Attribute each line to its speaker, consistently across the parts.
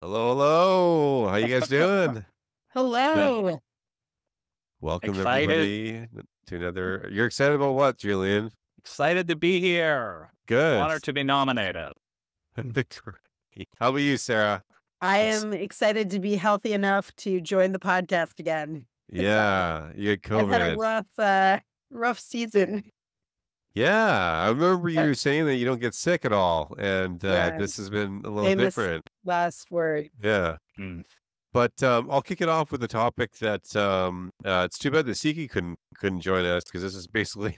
Speaker 1: Hello, hello. How you guys doing?
Speaker 2: Hello.
Speaker 1: Welcome
Speaker 2: Excited,
Speaker 1: everybody to another. You're excited about what, Julian?
Speaker 2: excited to be here.
Speaker 1: Good.
Speaker 2: Honored to be nominated.
Speaker 1: Great. How about you, Sarah?
Speaker 3: I
Speaker 1: It's-
Speaker 3: am excited to be healthy enough to join the podcast again.
Speaker 1: yeah, you had
Speaker 3: I've had a
Speaker 1: COVID.
Speaker 3: rough season.
Speaker 1: Yeah, I remember
Speaker 3: Uh,
Speaker 1: you saying that you don't get sick at all, and
Speaker 3: Yeah,
Speaker 1: this has been a little
Speaker 3: famous
Speaker 1: different.
Speaker 3: last word.
Speaker 1: Yeah,
Speaker 2: Mm.
Speaker 1: but I'll kick it off with a topic that it's too bad that Siqi couldn't join us because this is basically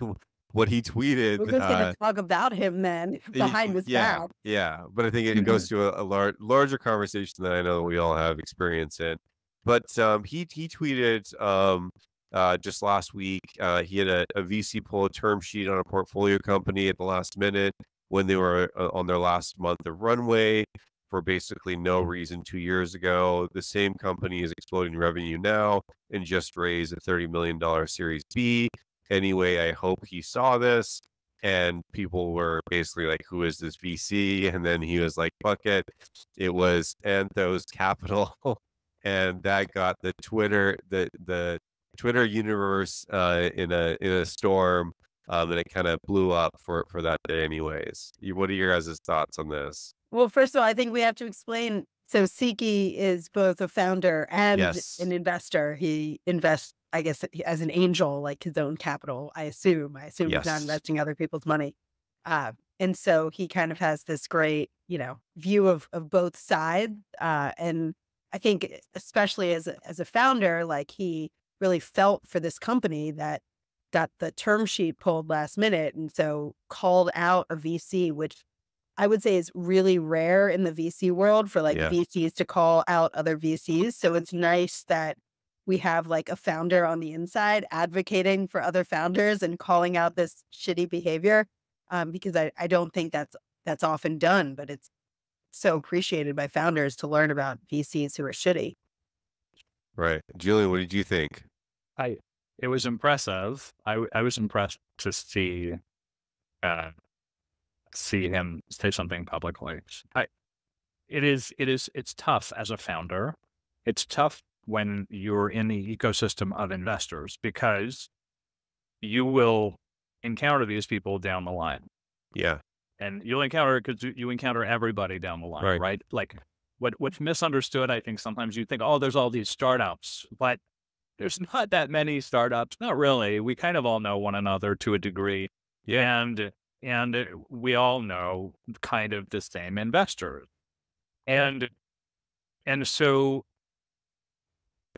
Speaker 1: what he tweeted.
Speaker 3: We're just going to talk about him then behind his
Speaker 1: Yeah,
Speaker 3: back.
Speaker 1: yeah, but I think it goes to a larger conversation that I know we all have experience in. But he tweeted just last week he had a VC pull a term sheet on a portfolio company at the last minute when they were on their last month of runway for basically no reason 2 years ago. The same company is exploding revenue now and just raised a $30 million Series B. Anyway, I hope he saw this. And people were basically like, who is this VC? And then he was like, fuck it. It was Anthos Capital. And that got the Twitter universe in a storm. And it kind of blew up for that day anyways. What are your guys' thoughts on this?
Speaker 3: Well, first of all, I think we have to explain. So Siqi is both a founder and
Speaker 1: Yes.
Speaker 3: an investor. He invests, I guess, as an angel, like his own capital, I assume. He's not
Speaker 1: Yes.
Speaker 3: investing other people's money. And so he kind of has this great, view of both sides. And I think especially as a founder, like he really felt for this company that got the term sheet pulled last minute. And so called out a VC, which I would say is really rare in the VC world for like
Speaker 1: Yeah.
Speaker 3: VCs to call out other VCs. So it's nice that we have like a founder on the inside advocating for other founders and calling out this shitty behavior. Because I don't think that's often done, but it's so appreciated by founders to learn about VCs who are shitty.
Speaker 1: Right. Julian, what did you think?
Speaker 2: It was impressive. I was impressed to see him say something publicly. It's tough as a founder. It's tough when you're in the ecosystem of investors because you will encounter these people down the line.
Speaker 1: Yeah.
Speaker 2: And you'll encounter, because you encounter everybody down the line, right? Like what's misunderstood, I think sometimes you think, oh, there's all these startups, but there's not that many startups. Not really. We kind of all know one another to a degree.
Speaker 1: Yeah.
Speaker 2: And we all know kind of the same investors. And so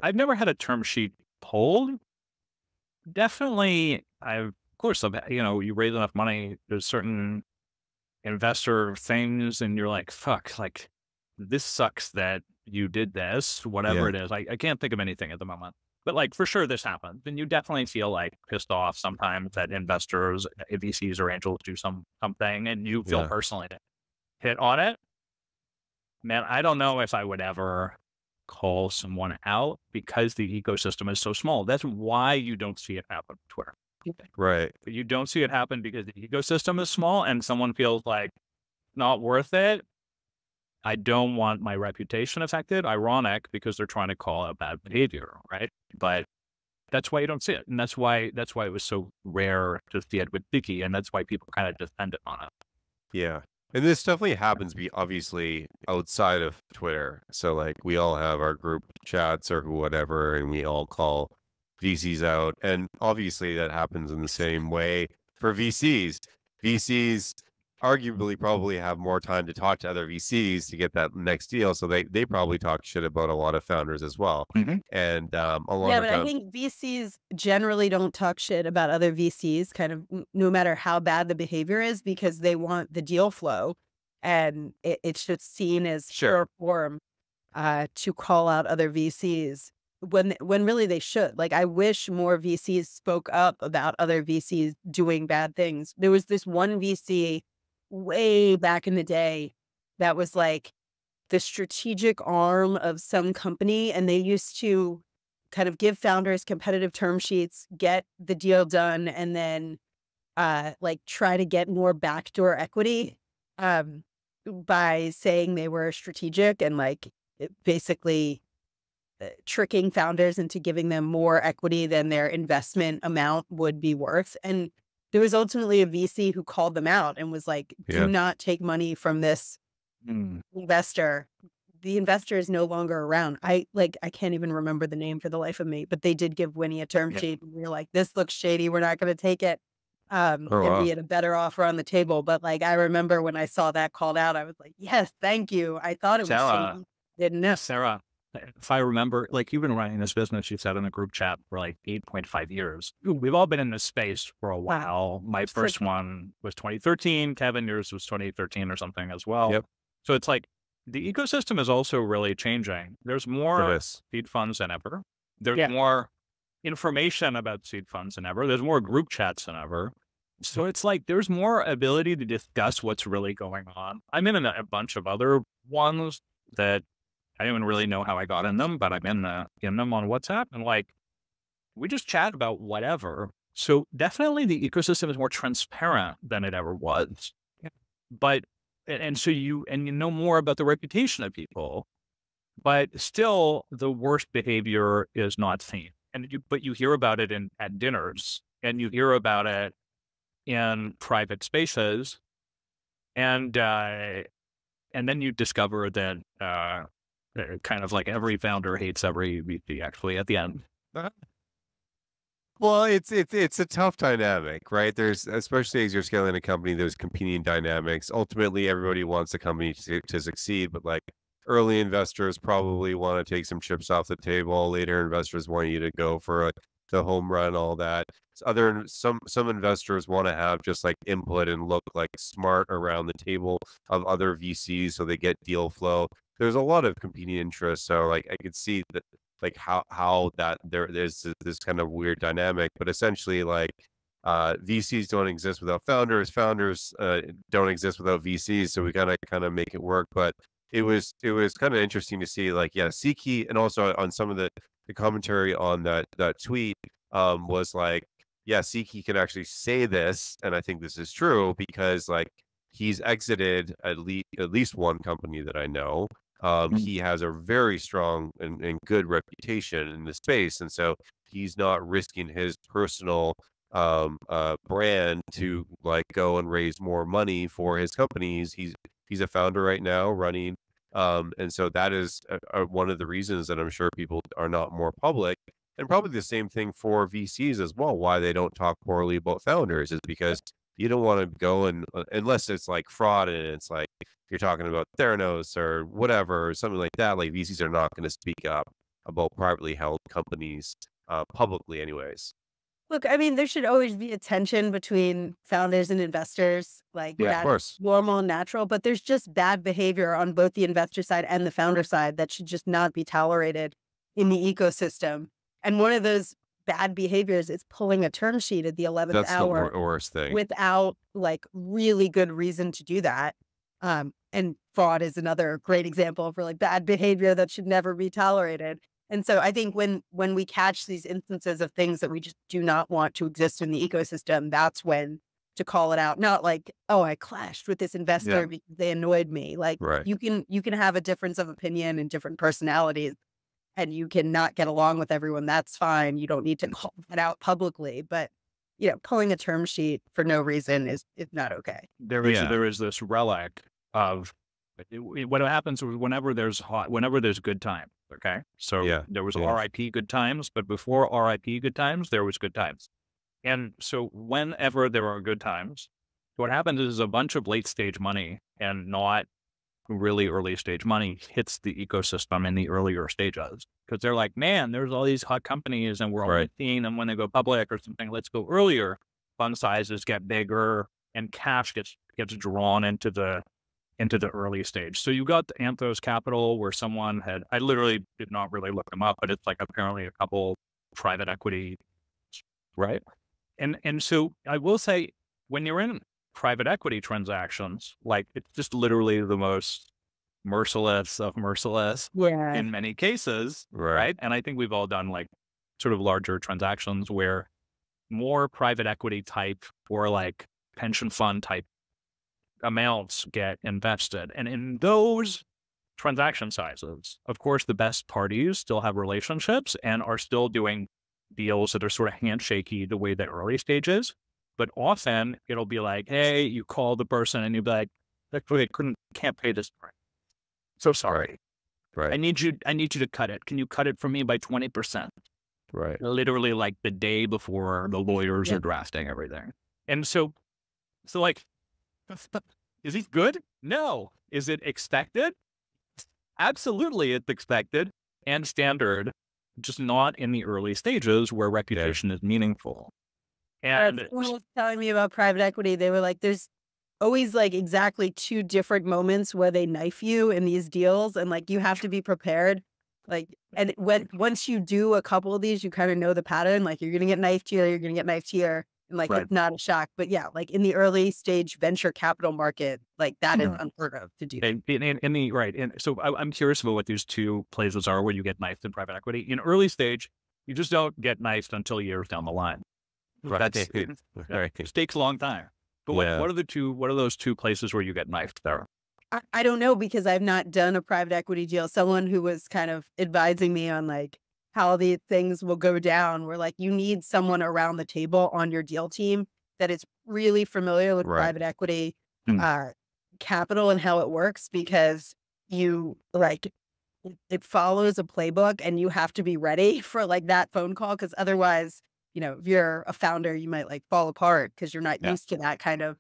Speaker 2: I've never had a term sheet pulled. Definitely, of course, you raise enough money, there's certain investor things, and you're like, fuck, like, this sucks that you did this, whatever it is. I can't think of anything at the moment. But like, for sure this happens. And you definitely feel like pissed off sometimes that investors, VCs or angels do something, and you feel personally hit on it. Man, I don't know if I would ever call someone out because the ecosystem is so small. That's why you don't see it happen on Twitter.
Speaker 1: Right.
Speaker 2: But you don't see it happen because the ecosystem is small and someone feels like not worth it. I don't want my reputation affected. Ironic, because they're trying to call out bad behavior, right? But that's why you don't see it. And that's why it was so rare to see it with Siqi, and that's why people kind of depended on it.
Speaker 1: Yeah. And this definitely happens obviously outside of Twitter. So like we all have our group chats or whatever, and we all call VCs out. And obviously that happens in the same way for VCs. VCs arguably probably have more time to talk to other VCs to get that next deal. So they probably talk shit about a lot of founders as well. And a lot
Speaker 3: Yeah,
Speaker 1: of
Speaker 3: but I think VCs generally don't talk shit about other VCs, kind of no matter how bad the behavior is, because they want the deal flow. And it's just seen as pure form to call out other VCs when really they should. Like, I wish more VCs spoke up about other VCs doing bad things. There was this one VC way back in the day that was like the strategic arm of some company, and they used to kind of give founders competitive term sheets, get the deal done, and then like try to get more backdoor equity by saying they were strategic and like basically tricking founders into giving them more equity than their investment amount would be worth. And there was ultimately a VC who called them out and was like, do not take money from this investor. The investor is no longer around. I can't even remember the name for the life of me, but they did give Winnie a term sheet. And we were like, this looks shady. We're not going to take it. And be at a better offer on the table. But like, I remember when I saw that called out, I was like, yes, thank you. I thought it was shady. Didn't know.
Speaker 2: Sarah, if I remember, like, you've been running this business, you said in a group chat, for like 8.5 years. We've all been in this space for a while. My first one was 2013. Kevin, yours was 2013 or something as well.
Speaker 1: Yep.
Speaker 2: So it's like, the ecosystem is also really changing. There's more seed funds than ever. There's more information about seed funds than ever. There's more group chats than ever. So it's like there's more ability to discuss what's really going on. I'm in a bunch of other ones that I don't even really know how I got in them, but I'm in them on WhatsApp, and like we just chat about whatever. So definitely the ecosystem is more transparent than it ever was. But so you know more about the reputation of people, but still the worst behavior is not seen. But you hear about it at dinners, and you hear about it in private spaces, and then you discover that kind of like every founder hates every VC actually at the end.
Speaker 1: Well, it's a tough dynamic, right? There's, especially as you're scaling a company, there's competing dynamics. Ultimately, everybody wants the company to succeed, but like early investors probably want to take some chips off the table. Later investors want you to go for the home run, all that. Some investors want to have just like input and look like smart around the table of other VCs, so they get deal flow. There's a lot of competing interests, so like I could see that, like how that there's this kind of weird dynamic, but essentially like VCs don't exist without founders. Founders don't exist without VCs, so we gotta kind of make it work. But it was kind of interesting to see, like, Siqi, and also on some of the commentary on that tweet was like, Siqi can actually say this, and I think this is true because like he's exited at least one company that I know. He has a very strong and good reputation in the space, and so he's not risking his personal brand to like go and raise more money for his companies. He's a founder right now running, and so that is one of the reasons that I'm sure people are not more public. And probably the same thing for VCs as well. Why they don't talk poorly about founders is because you don't want to go and unless it's like fraud and it's like you're talking about Theranos or whatever or something like that. Like VCs are not going to speak up about privately held companies publicly, anyways.
Speaker 3: Look, I mean, there should always be a tension between founders and investors. Like,
Speaker 1: of course,
Speaker 3: normal and natural. But there's just bad behavior on both the investor side and the founder side that should just not be tolerated in the ecosystem. And one of those bad behaviors is pulling a term sheet at the 11th hour.
Speaker 1: That's the worst thing.
Speaker 3: Without like really good reason to do that. And fraud is another great example for like bad behavior that should never be tolerated. And so I think when we catch these instances of things that we just do not want to exist in the ecosystem, that's when to call it out. Not like, oh, I clashed with this investor because they annoyed me. Like you can have a difference of opinion and different personalities, and you can not get along with everyone. That's fine. You don't need to call that out publicly. But pulling a term sheet for no reason is not okay.
Speaker 2: There is this relic of what happens whenever there's good time. Okay. So there was RIP good times, but before RIP good times, there was good times. And so whenever there are good times, what happens is a bunch of late stage money and not really early stage money hits the ecosystem in the earlier stages. Because they're like, man, there's all these hot companies and we're only seeing them when they go public or something. Let's go earlier. Fund sizes get bigger and cash gets drawn into the early stage. So you got the Anthos Capital where someone I literally did not really look them up, but it's like apparently a couple private equity, right? And so I will say, when you're in private equity transactions, like it's just literally the most merciless of merciless in many cases, right? And I think we've all done like sort of larger transactions where more private equity type or like pension fund type amounts get invested. And in those, transaction sizes. Of course, the best parties still have relationships and are still doing deals that are sort of handshaky the way the early stage is. But often it'll be like, hey, you call the person and you'll be like, actually, can't pay this price. So sorry.
Speaker 1: Right.
Speaker 2: I need you to cut it. Can you cut it for me by 20%?
Speaker 1: Right.
Speaker 2: Literally like the day before the lawyers are drafting everything. And so like, is he good? No. Is it expected? Absolutely, it's expected and standard, just not in the early stages where reputation is meaningful. And
Speaker 3: someone was telling me about private equity. They were like, there's always like exactly 2 different moments where they knife you in these deals, and like you have to be prepared. Like, and once you do a couple of these, you kind of know the pattern. Like, you're gonna get knifed here, you're gonna get knifed here. And like, it's not a shock. But yeah, like in the early stage venture capital market, like that is unheard of to do.
Speaker 2: So I'm curious about what these 2 places are where you get knifed in private equity. In early stage, you just don't get knifed until years down the line.
Speaker 1: Right.
Speaker 2: It takes a long time. But what are those 2 places where you get knifed there?
Speaker 3: I don't know, because I've not done a private equity deal. Someone who was kind of advising me on like how these things will go down, where like you need someone around the table on your deal team that is really familiar with private equity capital and how it works, because you like it follows a playbook and you have to be ready for like that phone call, because otherwise, you know, if you're a founder, you might like fall apart because you're not used to that kind of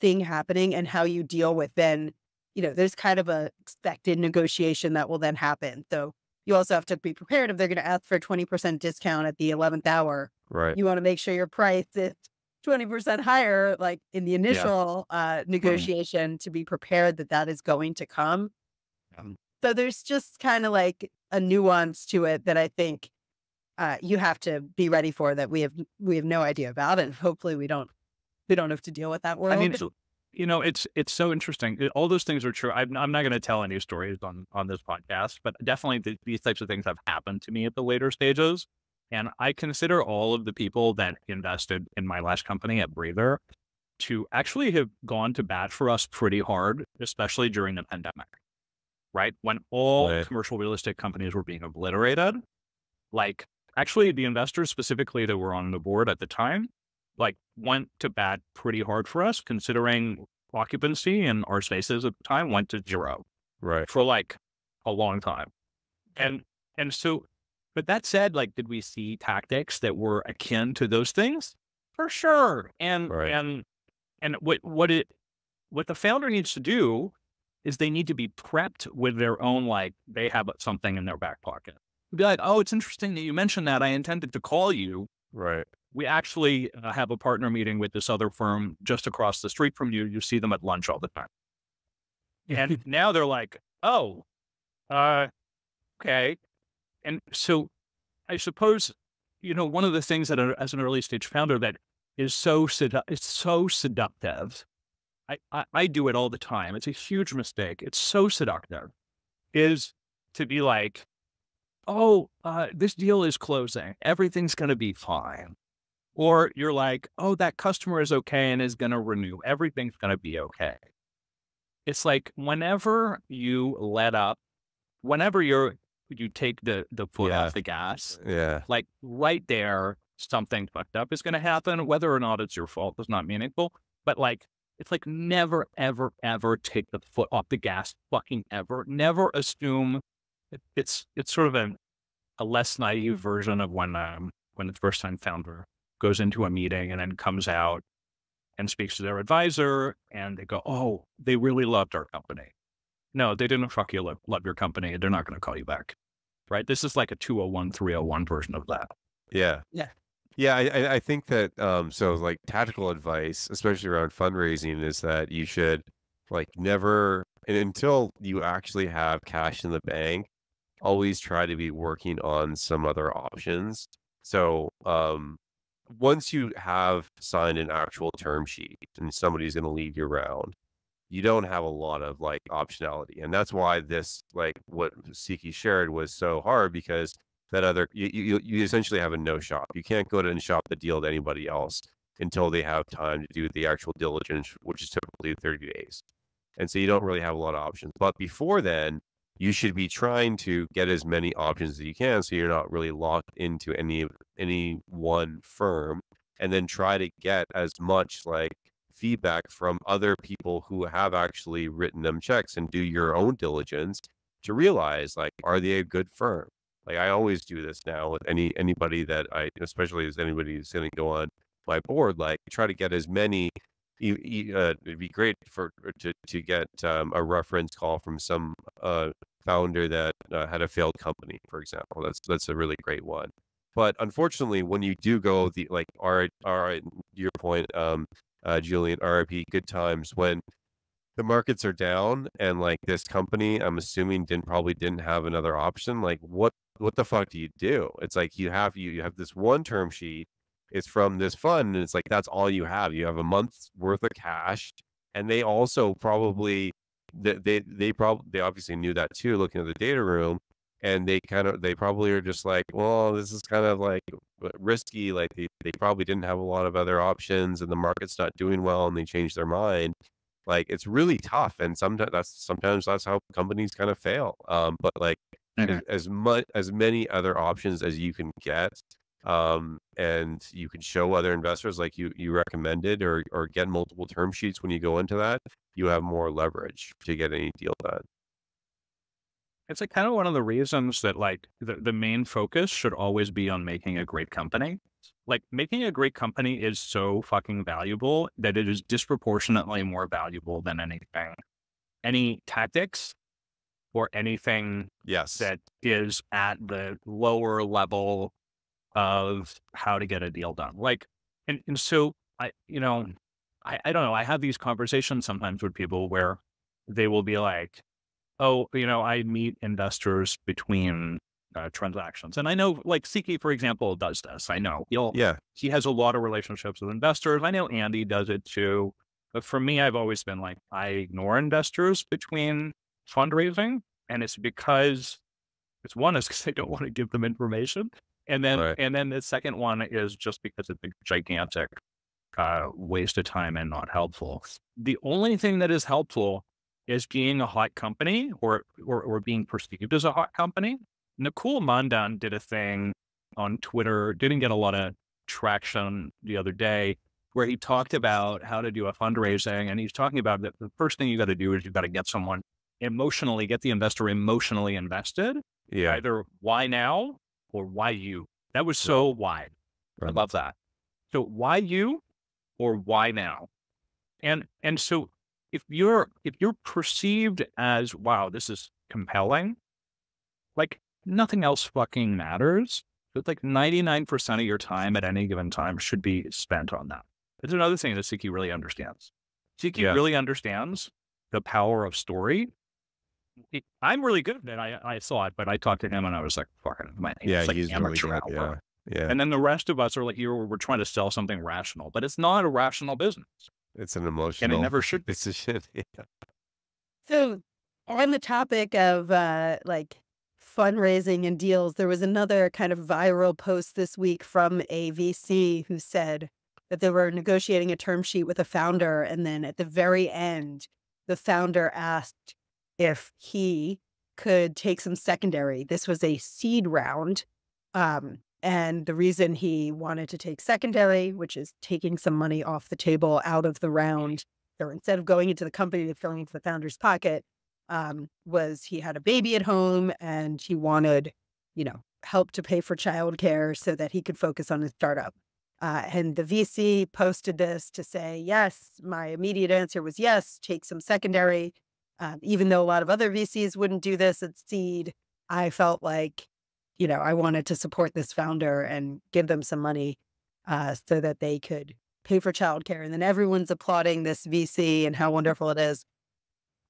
Speaker 3: thing happening, and how you deal with then, you know, there's kind of a expected negotiation that will then happen. So you also have to be prepared if they're going to ask for a 20% discount at the 11th hour.
Speaker 1: Right.
Speaker 3: You want to make sure your price is 20% higher, like in the initial negotiation, to be prepared that that is going to come. So there's just kind of like a nuance to it that I think you have to be ready for, that we have no idea about, and hopefully we don't have to deal with that world.
Speaker 2: I mean, you know, it's so interesting. All those things are true. I'm not going to tell any stories on this podcast, but definitely these types of things have happened to me at the later stages. And I consider all of the people that invested in my last company at Breather to actually have gone to bat for us pretty hard, especially during the pandemic, right? When all commercial real estate companies were being obliterated. Like, actually, the investors specifically that were on the board at the time, like, went to bat pretty hard for us, considering occupancy in our spaces at the time went to 0,
Speaker 1: right,
Speaker 2: for like a long time. And so, but that said, like, did we see tactics that were akin to those things? For sure. And what the founder needs to do is they need to be prepped with their own, like, they have something in their back pocket. Be like, oh, it's interesting that you mentioned that. I intended to call you.
Speaker 1: Right.
Speaker 2: We actually have a partner meeting with this other firm just across the street from you. You see them at lunch all the time. And now they're like, oh, okay. And so I suppose, you know, one of the things that as an early stage founder that is so seductive, I do it all the time. It's a huge mistake. It's so seductive, is to be like, oh, this deal is closing. Everything's going to be fine. Or you're like, oh, that customer is okay and is going to renew. Everything's going to be okay. It's like, whenever you let up, whenever you take the foot off the gas, like right there, something fucked up is going to happen. Whether or not it's your fault is not meaningful. But like, it's like, never, ever, ever take the foot off the gas, fucking ever. Never assume. It's sort of a less naive version of when the first time founder goes into a meeting and then comes out and speaks to their advisor and they go, oh, they really loved our company. No, they didn't fucking love your company. They're not going to call you back. Right? This is like a 201, 301 version of that.
Speaker 1: Yeah. I think that, so like tactical advice, especially around fundraising, is that you should like never, and until you actually have cash in the bank, always try to be working on some other options. So, once you have signed an actual term sheet and somebody's going to lead you around, you don't have a lot of like optionality. And that's why this, like what Siqi shared, was so hard, because that other, you essentially have a no shop. You can't go and shop the deal to anybody else until they have time to do the actual diligence, which is typically 30 days. And so you don't really have a lot of options. But before then, you should be trying to get as many options as you can, so you're not really locked into any one firm, and then try to get as much like feedback from other people who have actually written them checks, and do your own diligence to realize, like, are they a good firm? Like, I always do this now with anybody that especially as anybody who's going to go on my board, like try to get as many. It'd be great to get a reference call from some founder that had a failed company, for example. That's a really great one. But unfortunately, when you do go your point, Julian, RIP, good times, when the markets are down and like this company, I'm assuming probably didn't have another option. Like what the fuck do you do? It's like you have this one term sheet. It's from this fund, and it's like that's all you have. You have a month's worth of cash, and they also probably they obviously knew that too, looking at the data room, and they probably are just like, well, this is kind of like risky. Like they probably didn't have a lot of other options, and the market's not doing well, and they changed their mind. Like it's really tough, and sometimes that's how companies kind of fail. But like as many other options as you can get, and you can show other investors like you recommended, or get multiple term sheets when you go into that, you have more leverage to get any deal done.
Speaker 2: It's like kind of one of the reasons that like the main focus should always be on making a great company. Like making a great company is so fucking valuable that it is disproportionately more valuable than any tactics or anything that is at the lower level of how to get a deal done. Like, and so I don't know. I have these conversations sometimes with people where they will be like, oh, I meet investors between transactions. And I know like Siqi, for example, does this. I know he has a lot of relationships with investors. I know Andy does it too. But for me, I've always been like, I ignore investors between fundraising. And it's because I don't want to give them information. And then the second one is just because it's a gigantic waste of time and not helpful. The only thing that is helpful is being a hot company or being perceived as a hot company. Nicole Mandan did a thing on Twitter, didn't get a lot of traction the other day, where he talked about how to do a fundraising. And he's talking about that the first thing you got to do is you got to get the investor emotionally invested. Yeah. Either why now or why you. That was so wide. Right. I love that. So why you or why now? And so if you're perceived as, wow, this is compelling, like nothing else fucking matters. It's like 99% of your time at any given time should be spent on that. It's another thing that Siqi really understands. Siqi really understands the power of story. I'm really good at it. I saw it, but I talked to him and I was like, fucking man.
Speaker 1: Yeah,
Speaker 2: like
Speaker 1: he's really good. Yeah.
Speaker 2: And then the rest of us are like, we're trying to sell something rational, but it's not a rational business.
Speaker 1: It's an emotional.
Speaker 2: And it never should be.
Speaker 1: Decision.
Speaker 3: So on the topic of like fundraising and deals, there was another kind of viral post this week from a VC who said that they were negotiating a term sheet with a founder. And then at the very end, the founder asked if he could take some secondary. This was a seed round. And the reason he wanted to take secondary, which is taking some money off the table out of the round, or instead of going into the company and filling into the founder's pocket, was he had a baby at home and he wanted, help to pay for childcare so that he could focus on his startup. And the VC posted this to say, yes, my immediate answer was yes, take some secondary. Even though a lot of other VCs wouldn't do this at seed, I felt like, I wanted to support this founder and give them some money so that they could pay for childcare. And then everyone's applauding this VC and how wonderful it is.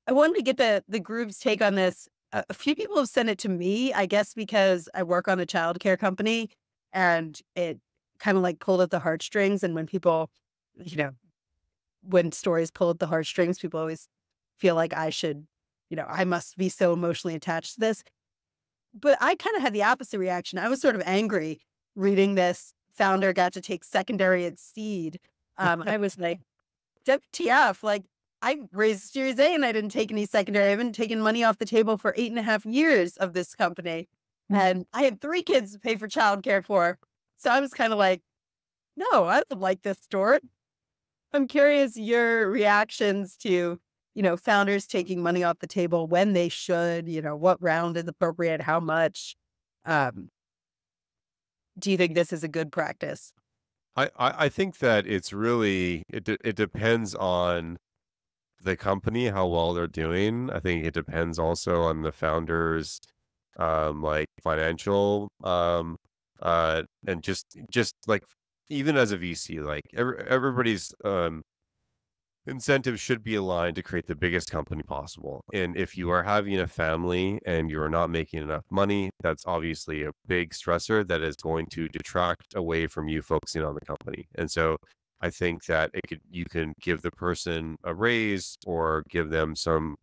Speaker 3: I wanted to get the group's take on this. A few people have sent it to me, I guess, because I work on a childcare company and it kind of like pulled at the heartstrings. And when people, when stories pull at the heartstrings, people always feel like I should, I must be so emotionally attached to this. But I kind of had the opposite reaction. I was sort of angry reading this. Founder got to take secondary at seed. I was like, WTF, like, I raised Series A and I didn't take any secondary. I haven't taken money off the table for 8.5 years of this company. And I had 3 kids to pay for childcare for. So I was kind of like, no, I don't like this story. I'm curious your reactions to, founders taking money off the table when they should, what round is appropriate, how much. Do you think this is a good practice?
Speaker 1: I think that it's really, it depends on the company, how well they're doing. I think it depends also on the founders, like financial, and just like, even as a VC, like everybody's, incentives should be aligned to create the biggest company possible. And if you are having a family and you are not making enough money, that's obviously a big stressor that is going to detract away from you focusing on the company. And so I think that you can give the person a raise or give them some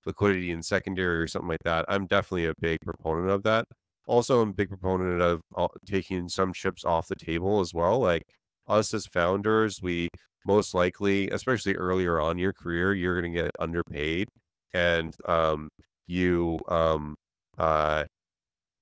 Speaker 1: liquidity in secondary or something like that. I'm definitely a big proponent of that. Also, I'm a big proponent of taking some chips off the table as well. Like us as founders, we most likely, especially earlier on in your career, you're going to get underpaid, and you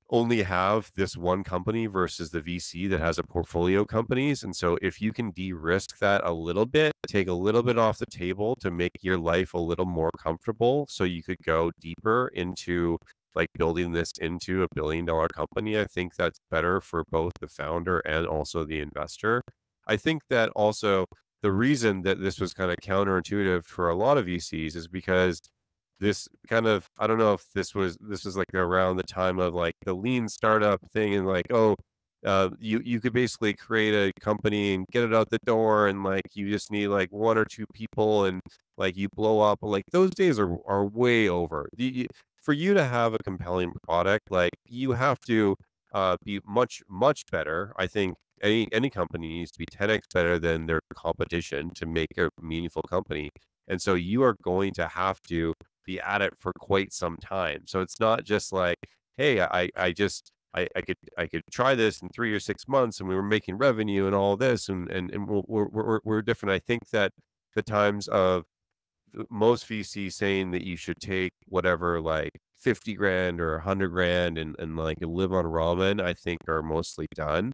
Speaker 1: only have this one company versus the VC that has a portfolio companies. And so if you can de-risk that a little bit, take a little bit off the table to make your life a little more comfortable, so you could go deeper into like building this into a billion-dollar company, I think that's better for both the founder and also the investor. I think that also the reason that this was kind of counterintuitive for a lot of VCs is because this kind of, I don't know if this was like around the time of like the lean startup thing, and like, oh, you could basically create a company and get it out the door, and like you just need like 1 or 2 people, and like you blow up. Like those days are way over. For you to have a compelling product, like you have to be much better. I think any company needs to be 10x better than their competition to make a meaningful company. And so you are going to have to be at it for quite some time. So it's not just like, hey, I could try this in 3 or 6 months and we were making revenue and all this, and we're different. I think that the times of most VCs saying that you should take whatever, like 50 grand or 100 grand and like live on ramen, I think are mostly done.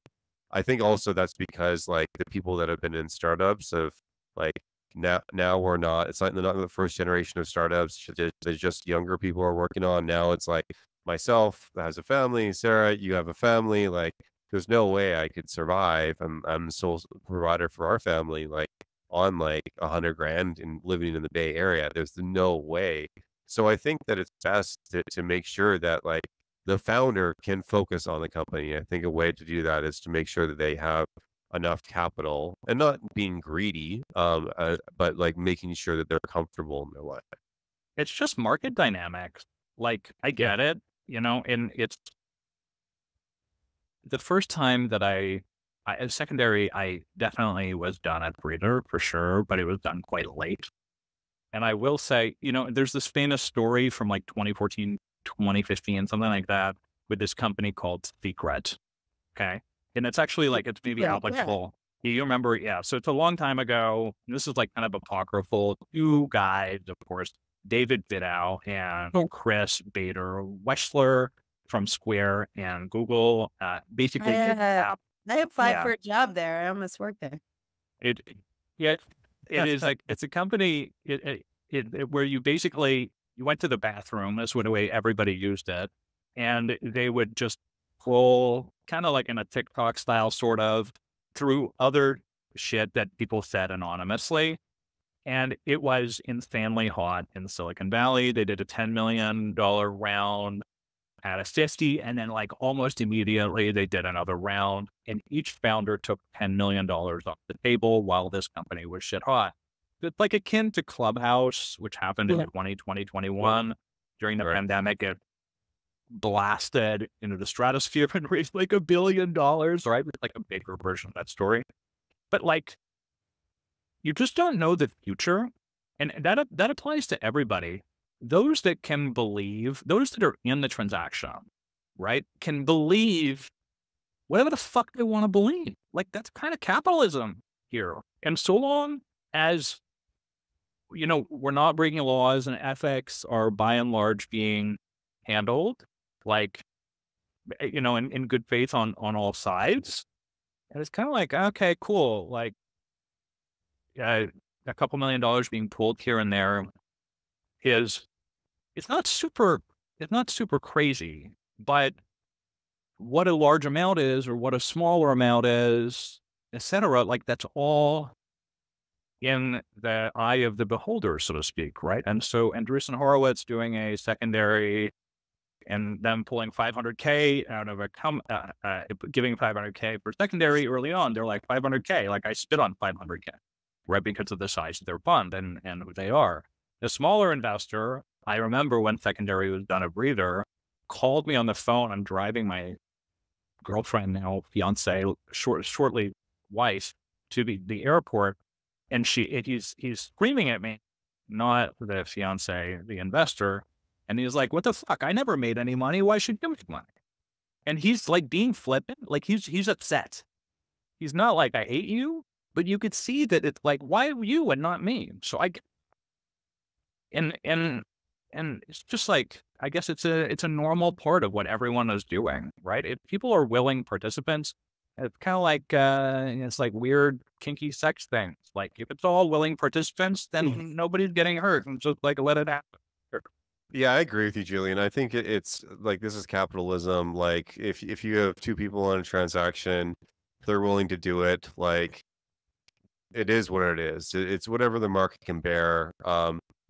Speaker 1: I think also that's because like the people that have been in startups have like, now we're not, it's like they're not the first generation of startups. There's just younger people are working on. Now it's like myself that has a family, Sarah, you have a family. Like there's no way I could survive. I'm the sole provider for our family, like on like 100 grand and living in the Bay Area. There's no way. So I think that it's best to make sure that like the founder can focus on the company. I think a way to do that is to make sure that they have enough capital and not being greedy, but like making sure that they're comfortable in their life.
Speaker 2: It's just market dynamics. Like I get it, and it's the first time that as secondary, I definitely was done at Breeder for sure, but it was done quite late. And I will say, there's this famous story from like 2014, 2015, something like that, with this company called Secret. Okay. And it's actually like, it's maybe applicable. Yeah. You remember? Yeah. So it's a long time ago. This is like kind of apocryphal. 2 guys, of course, David Bidow and Chris Bader Weschler from Square and Google, basically.
Speaker 3: I applied for a job there. I almost worked there.
Speaker 2: It is like, it's a company where you basically, you went to the bathroom. That's the way everybody used it. And they would just pull kind of like in a TikTok style, sort of, through other shit that people said anonymously. And it was insanely hot in Silicon Valley. They did a $10 million round at a 50, and then like almost immediately they did another round, and each founder took $10 million off the table while this company was shit hot. It's like akin to Clubhouse, which happened in 2021 during the pandemic. It blasted into the stratosphere and raised like $1 billion, right? It's like a bigger version of that story. But like, you just don't know the future. And that applies to everybody. Those that can believe, those that are in the transaction, right, can believe whatever the fuck they want to believe. Like, that's kind of capitalism here. And so long as you know, we're not breaking laws, and ethics are by and large being handled like, you know, in good faith on all sides. And it's kind of like, okay, cool. Like, a couple $1 million being pulled here and there is, it's not super crazy, but what a large amount is or what a smaller amount is, etc., like that's all in the eye of the beholder, so to speak, right? And so Andreessen Horowitz doing a secondary and them pulling 500K out of a giving 500K for secondary early on, they're like 500K, like I spit on 500K, right? Because of the size of their fund and who they are. The smaller investor, I remember when secondary was done a breather, called me on the phone. I'm driving my girlfriend, now fiance, shortly wife, to the airport, and he's screaming at me, not the fiance, the investor, and he's like, "What the fuck? I never made any money. Why should you make money?" And he's like being flippant, like he's upset. He's not like, "I hate you," but you could see that it's like, why you and not me? So and it's just like, I guess it's a normal part of what everyone is doing, right? If people are willing participants, it's kind of like, it's like weird kinky sex things. Like if it's all willing participants, then nobody's getting hurt, and just like let it happen.
Speaker 1: Yeah, I agree with you, Julian. I think it's like, this is capitalism. Like if you have two people on a transaction, they're willing to do it. Like it is what it is. It's whatever the market can bear.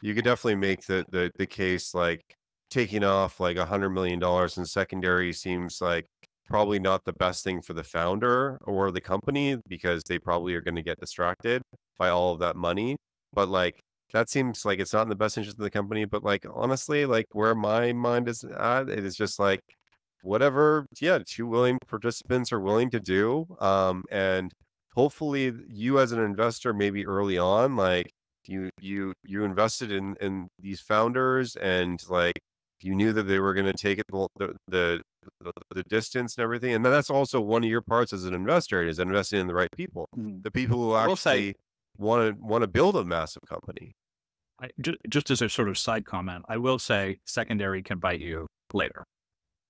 Speaker 1: You could definitely make the case like taking off like $100 million in secondary seems like probably not the best thing for the founder or the company, because they probably are going to get distracted by all of that money. But like, that seems like it's not in the best interest of the company. But like, honestly, like where my mind is at, it is just like whatever, yeah, two willing participants are willing to do. And hopefully you as an investor, maybe early on, like you invested in these founders, and like you knew that they were going to take it the distance and everything. And then that's also one of your parts as an investor, is investing in the right people, the people who actually want to build a massive company.
Speaker 2: Just as a sort of side comment, I will say secondary can bite you later,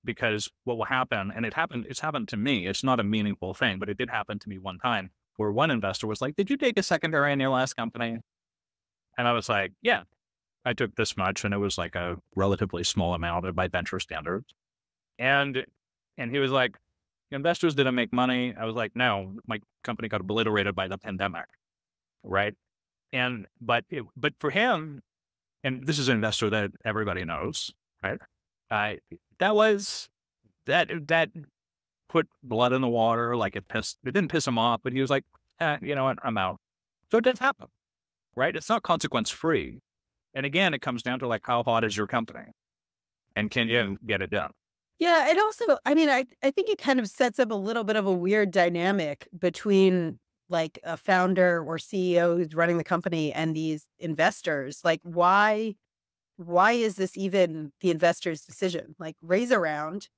Speaker 2: because what will happen, and it's happened to me. It's not a meaningful thing, but it did happen to me one time, where one investor was like, "Did you take a secondary in your last company?" And I was like, "Yeah, I took this much," and it was like a relatively small amount by venture standards. And he was like, "Investors didn't make money." I was like, "No, my company got obliterated by the pandemic," right? And but for him, and this is an investor that everybody knows, right? That put blood in the water. Like it didn't piss him off, but he was like, "You know what? I'm out." So it does happen, right? It's not consequence free. And again, it comes down to like, how hot is your company, and can you get it done?
Speaker 3: Yeah, it also, I mean, I think it kind of sets up a little bit of a weird dynamic between like a founder or CEO who's running the company and these investors. Like, why is this even the investor's decision? Like, raise a round,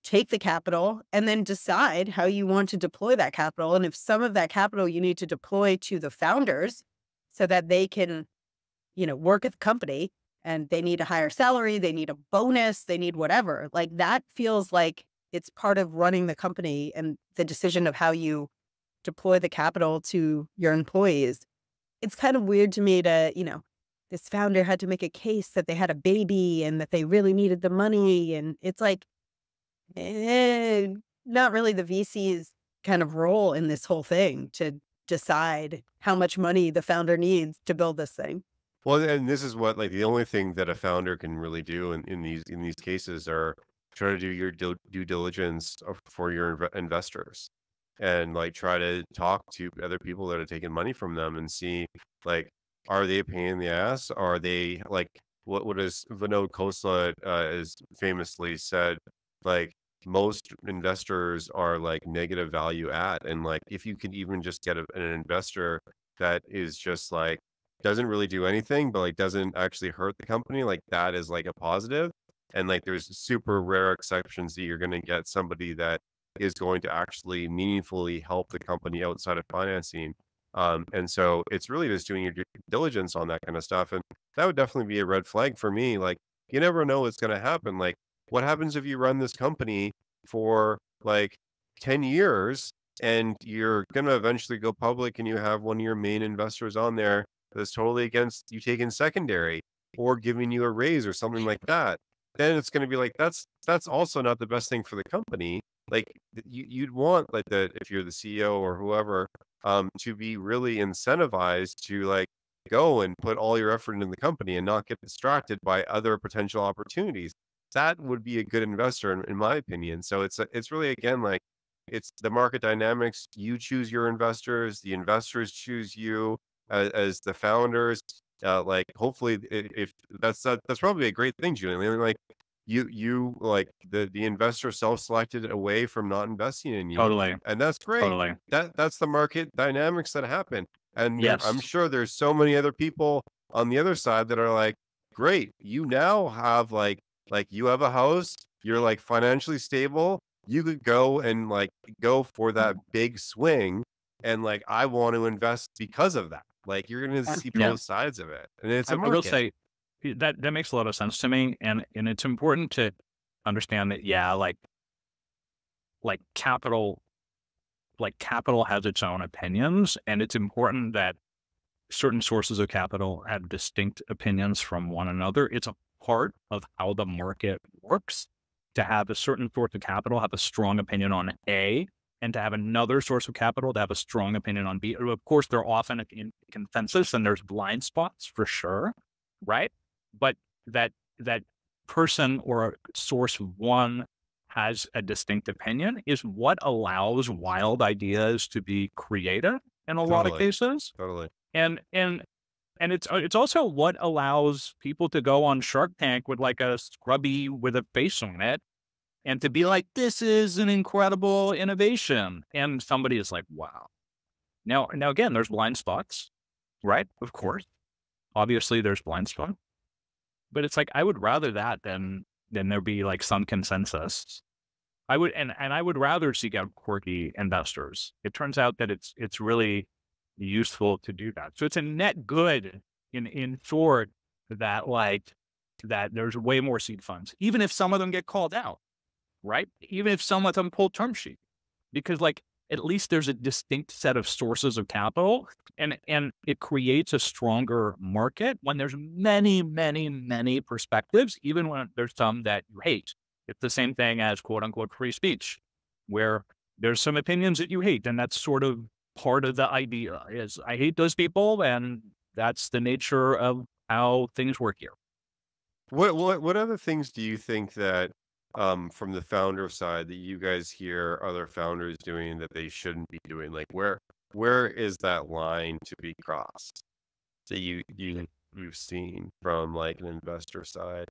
Speaker 3: take the capital, and then decide how you want to deploy that capital. And if some of that capital you need to deploy to the founders so that they can, you know, work at the company, and they need a higher salary, they need a bonus, they need whatever. Like that feels like it's part of running the company and the decision of how you deploy the capital to your employees. It's kind of weird to me to, you know, this founder had to make a case that they had a baby and that they really needed the money. And it's like, not really the VC's kind of role in this whole thing to decide how much money the founder needs to build this thing.
Speaker 1: Well, and this is what, like, the only thing that a founder can really do in these cases are try to do your due diligence for your investors, and like try to talk to other people that are taking money from them and see, like, are they a pain in the ass? Are they like what is Vinod Khosla is famously said, like most investors are like negative value add, and like if you can even just get an investor that is just like doesn't really do anything, but like doesn't actually hurt the company, like that is like a positive. And like there's super rare exceptions that you're going to get somebody that is going to actually meaningfully help the company outside of financing. And so it's really just doing your due diligence on that kind of stuff. And that would definitely be a red flag for me. Like, you never know what's going to happen. Like, what happens if you run this company for like 10 years and you're going to eventually go public and you have one of your main investors on there that's totally against you taking secondary or giving you a raise or something like that? Then it's going to be like, that's also not the best thing for the company. Like you'd want like if you're the CEO or whoever, to be really incentivized to like go and put all your effort into the company and not get distracted by other potential opportunities. That would be a good investor in my opinion. So it's really, again, like it's the market dynamics. You choose your investors, the investors choose you as the founders. Like hopefully if that's probably a great thing, Julian. Like you like the investor self-selected away from not investing in you.
Speaker 2: Totally.
Speaker 1: And that's great.
Speaker 2: Totally.
Speaker 1: That's the market dynamics that happen. And
Speaker 2: Yes.
Speaker 1: I'm sure there's so many other people on the other side that are like, great, you now have like you have a house, you're like financially stable, you could go and like go for that big swing, and like I want to invest because of that. Like you're gonna see both sides of it. And it's a market.
Speaker 2: I will say that makes a lot of sense to me. And it's important to understand that, yeah, like capital has its own opinions, and it's important that certain sources of capital have distinct opinions from one another. It's a part of how the market works to have a certain source of capital have a strong opinion on A, and to have another source of capital to have a strong opinion on B. Of course, they're often in consensus and there's blind spots for sure, right? But that person or source one has a distinct opinion is what allows wild ideas to be created in a lot of cases.
Speaker 1: Totally.
Speaker 2: And it's also what allows people to go on Shark Tank with like a scrubby with a face on it and to be like, this is an incredible innovation. And somebody is like, wow. Now again, there's blind spots, right? Of course. Obviously there's blind spots. But it's like, I would rather that than there be like some consensus. I would rather seek out quirky investors. It turns out that it's really useful to do that. So it's a net good in short that there's way more seed funds, even if some of them get called out, right? Even if some of them pull term sheet, because like at least there's a distinct set of sources of capital, and it creates a stronger market when there's many, many, many perspectives, even when there's some that you hate. It's the same thing as quote unquote free speech, where there's some opinions that you hate, and that's sort of part of the idea is I hate those people, and that's the nature of how things work here.
Speaker 1: What other things do you think that from the founder side that you guys hear other founders doing that they shouldn't be doing? Like where is that line to be crossed that you've seen from like an investor side?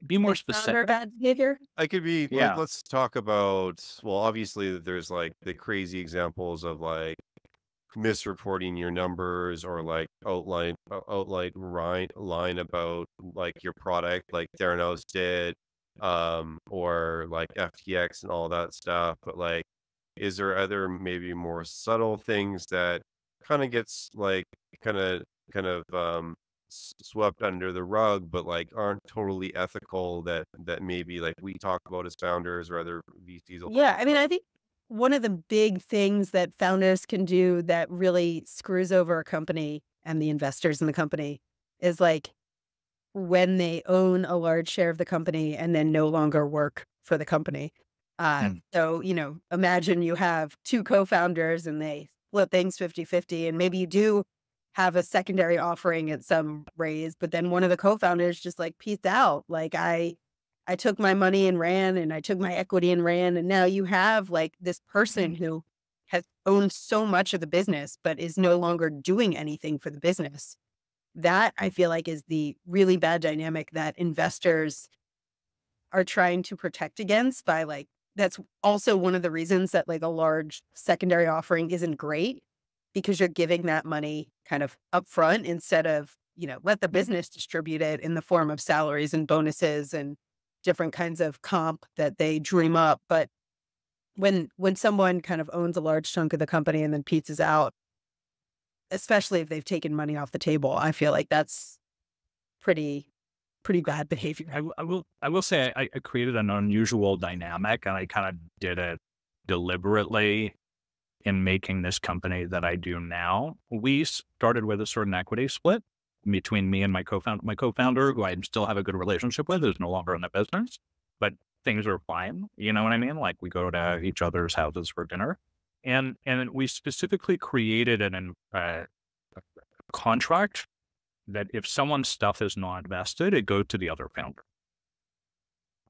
Speaker 2: Be more specific.
Speaker 3: Bad behavior.
Speaker 1: I could be. Yeah. Let's talk about. Well, obviously, there's like the crazy examples of like misreporting your numbers or like outline line about like your product, like Airhouse did, or like FTX and all that stuff. But like, is there other maybe more subtle things that kind of gets like kind of swept under the rug, but like aren't totally ethical that maybe like we talk about as founders or other VCs?
Speaker 3: Yeah, I mean, I think one of the big things that founders can do that really screws over a company and the investors in the company is like when they own a large share of the company and then no longer work for the company. So, imagine you have two co-founders and they split things 50-50, and maybe you do have a secondary offering at some raise, but then one of the co-founders just like peaced out. Like I took my money and ran, and I took my equity and ran. And now you have like this person who has owned so much of the business, but is no longer doing anything for the business. That I feel like is the really bad dynamic that investors are trying to protect against by like, that's also one of the reasons that like a large secondary offering isn't great, because you're giving that money kind of upfront instead of, let the business distribute it in the form of salaries and bonuses and different kinds of comp that they dream up. But when someone kind of owns a large chunk of the company and then pizzas out, especially if they've taken money off the table, I feel like that's pretty bad behavior.
Speaker 2: I will say I created an unusual dynamic, and I kind of did it deliberately in making this company that I do now. We started with a certain equity split between me and my co-founder, who I still have a good relationship with, is no longer in the business, but things are fine. You know what I mean? Like, we go to each other's houses for dinner, and we specifically created a contract that if someone's stuff is not vested, it goes to the other founder.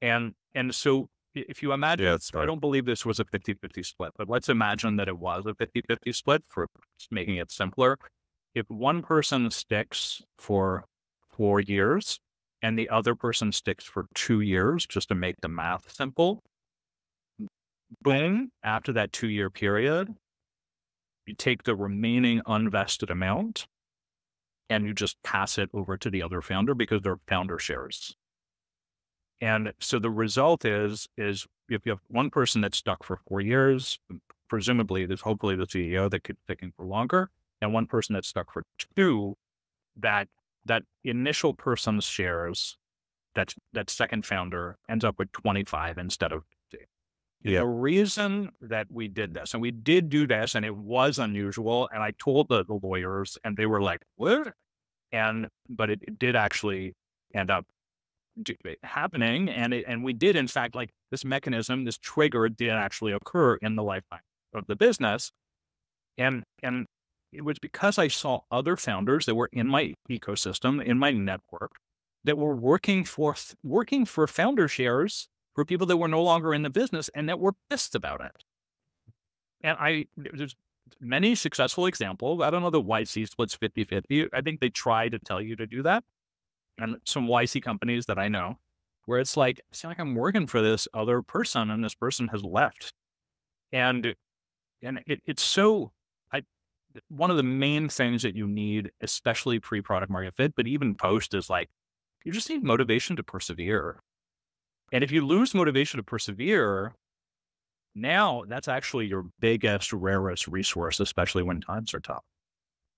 Speaker 2: And so if you imagine, I don't believe this was a 50-50 split, but let's imagine that it was a 50-50 split, for making it simpler. If one person sticks for 4 years and the other person sticks for 2 years, just to make the math simple, boom, after that 2-year period, you take the remaining unvested amount and you just pass it over to the other founder, because they're founder shares. And so the result is if you have one person that's stuck for 4 years, presumably there's hopefully the CEO that could stick in for longer, and one person that's stuck for 2, that initial person's shares, that second founder ends up with 25 instead of 50. The reason that we did this, and we did do this, and it was unusual, and I told the lawyers, and they were like, what? But it did actually end up happening, and we did, in fact, like, this mechanism, this trigger did actually occur in the lifetime of the business, and it was because I saw other founders that were in my ecosystem, in my network, that were working for founder shares for people that were no longer in the business and that were pissed about it. And there's many successful examples. I don't know that YC splits 50-50. I think they try to tell you to do that. And some YC companies that I know, where it's like, I feel like I'm working for this other person and this person has left. And it's so, one of the main things that you need, especially pre-product market fit, but even post, is like, you just need motivation to persevere. And if you lose motivation to persevere, now that's actually your biggest, rarest resource, especially when times are tough.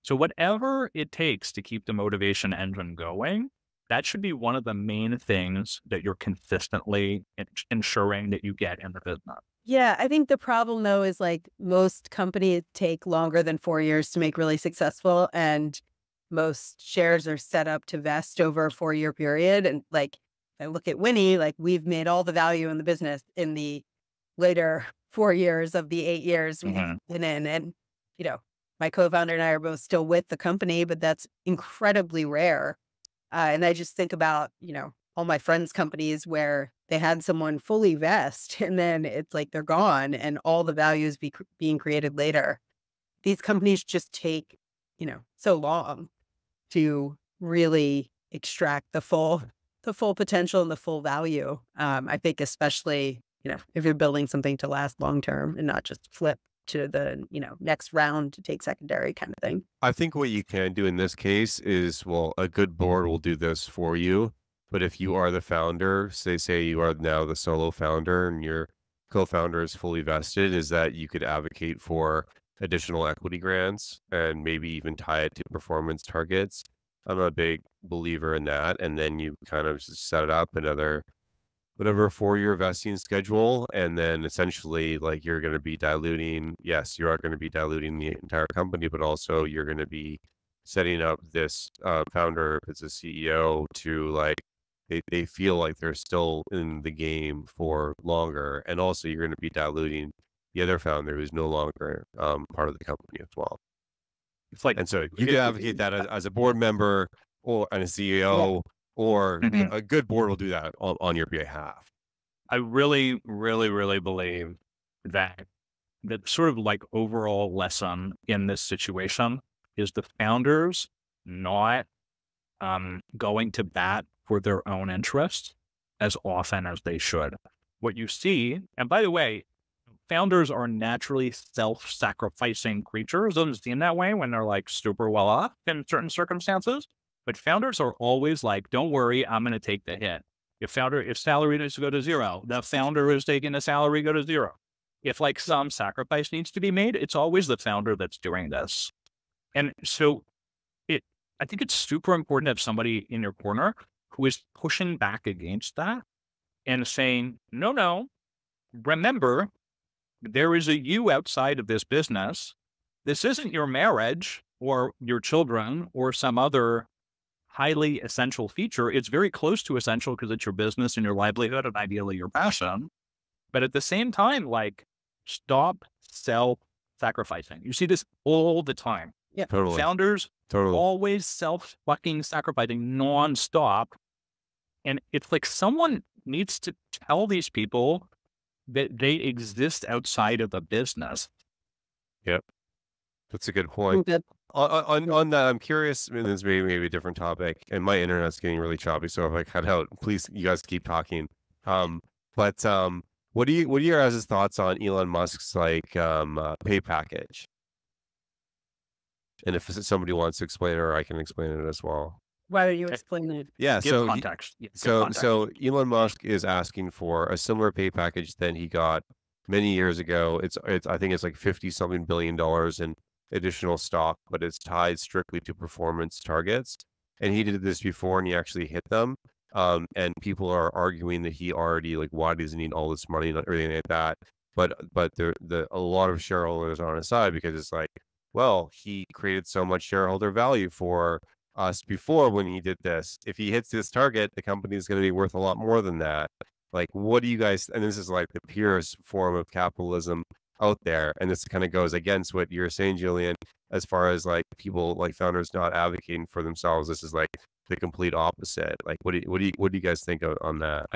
Speaker 2: So whatever it takes to keep the motivation engine going, that should be one of the main things that you're consistently ensuring that you get in the business.
Speaker 3: Yeah, I think the problem, though, is like, most companies take longer than 4 years to make really successful, and most shares are set up to vest over a 4-year period. And like, I look at Winnie, like, we've made all the value in the business in the later 4 years of the 8 years we've been in. And, you know, my co-founder and I are both still with the company, but that's incredibly rare. And I just think about, you know, all my friends' companies where they had someone fully vest and then it's like they're gone and all the value is being created later. These companies just take, you know, so long to really extract the full potential and the full value. I think especially, you know, if you're building something to last long term and not just flip to the, you know, next round to take secondary kind of thing.
Speaker 1: I think what you can do in this case is, well, a good board will do this for you. But if you are the founder, say you are now the solo founder and your co-founder is fully vested, is that you could advocate for additional equity grants and maybe even tie it to performance targets. I'm a big believer in that. And then you kind of just set it up another, whatever, 4-year vesting schedule. And then essentially, like, you're going to be diluting, yes, you are going to be diluting the entire company, but also you're going to be setting up this founder, if it's a CEO, to like, they feel like they're still in the game for longer. And also you're going to be diluting the other founder who's no longer part of the company as well.
Speaker 2: It's like,
Speaker 1: and so you can advocate that as a board member or and a CEO, or a good board will do that on your behalf.
Speaker 2: I really, really, really believe that sort of like overall lesson in this situation is the founders not going to bat for their own interests as often as they should. What you see, and by the way, founders are naturally self-sacrificing creatures. It doesn't seem that way when they're like super well off in certain circumstances, but founders are always like, don't worry, I'm going to take the hit. If salary needs to go to 0, the founder is taking the salary go to 0. if like some sacrifice needs to be made, it's always the founder that's doing this. And so I think it's super important to have somebody in your corner who is pushing back against that and saying, no, remember, there is a you outside of this business. This isn't your marriage or your children or some other highly essential feature. It's very close to essential because it's your business and your livelihood and ideally your passion. But at the same time, like, stop self-sacrificing. You see this all the time.
Speaker 3: Yeah,
Speaker 1: totally.
Speaker 2: Founders always self-fucking sacrificing nonstop. And it's like someone needs to tell these people that they exist outside of the business.
Speaker 1: Yep. That's a good point. On that, I'm curious, and this may maybe a different topic, and my internet's getting really choppy, so if I cut out, please, you guys keep talking. What are your guys' thoughts on Elon Musk's like pay package? And if somebody wants to explain it, or I can explain it as well.
Speaker 3: Why don't you explain it?
Speaker 1: Yeah,
Speaker 2: Give context.
Speaker 1: So Elon Musk is asking for a similar pay package than he got many years ago. It's I think it's like $50-something billion in additional stock, but it's tied strictly to performance targets. And he did this before, and he actually hit them. And people are arguing that he already, like, why does he need all this money and everything like that? But a lot of shareholders are on his side because it's like, well, he created so much shareholder value for us before when he did this. If he hits this target, the company is going to be worth a lot more than that. Like, what do you guys, and this is like the purest form of capitalism out there. And this kind of goes against what you're saying, Julian, as far as like people, like founders not advocating for themselves. This is like the complete opposite. Like, what do you guys think on that?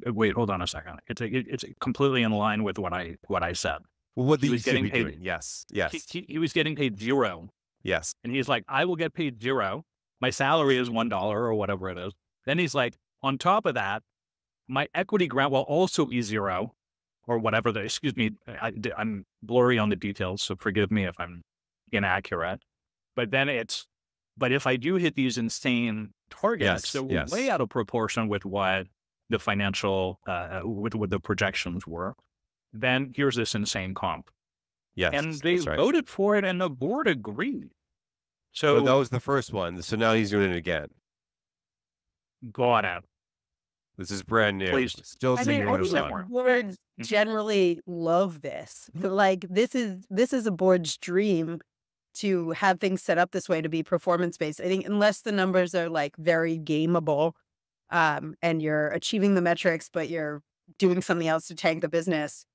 Speaker 2: Wait, hold on a second. It's completely in line with what I said.
Speaker 1: Well, what
Speaker 2: he was getting paid?
Speaker 1: Doing? Yes.
Speaker 2: He was getting paid $0.
Speaker 1: Yes.
Speaker 2: And he's like, I will get paid $0. My salary is $1 or whatever it is. Then he's like, on top of that, my equity grant will also be $0 or whatever. Excuse me, I'm blurry on the details, so forgive me if I'm inaccurate. But then but if I do hit these insane targets, so way out of proportion with what the financial, with what the projections were, then here's this insane comp.
Speaker 1: Yes.
Speaker 2: And they voted for it and the board agreed. So
Speaker 1: that was the first one. So now he's doing it again.
Speaker 2: Got it.
Speaker 1: This is brand new.
Speaker 2: Please.
Speaker 1: Still
Speaker 3: I think boards generally love this. Like, this is a board's dream to have things set up this way to be performance-based. I think unless the numbers are like very gameable, and you're achieving the metrics, but you're doing something else to tank the business,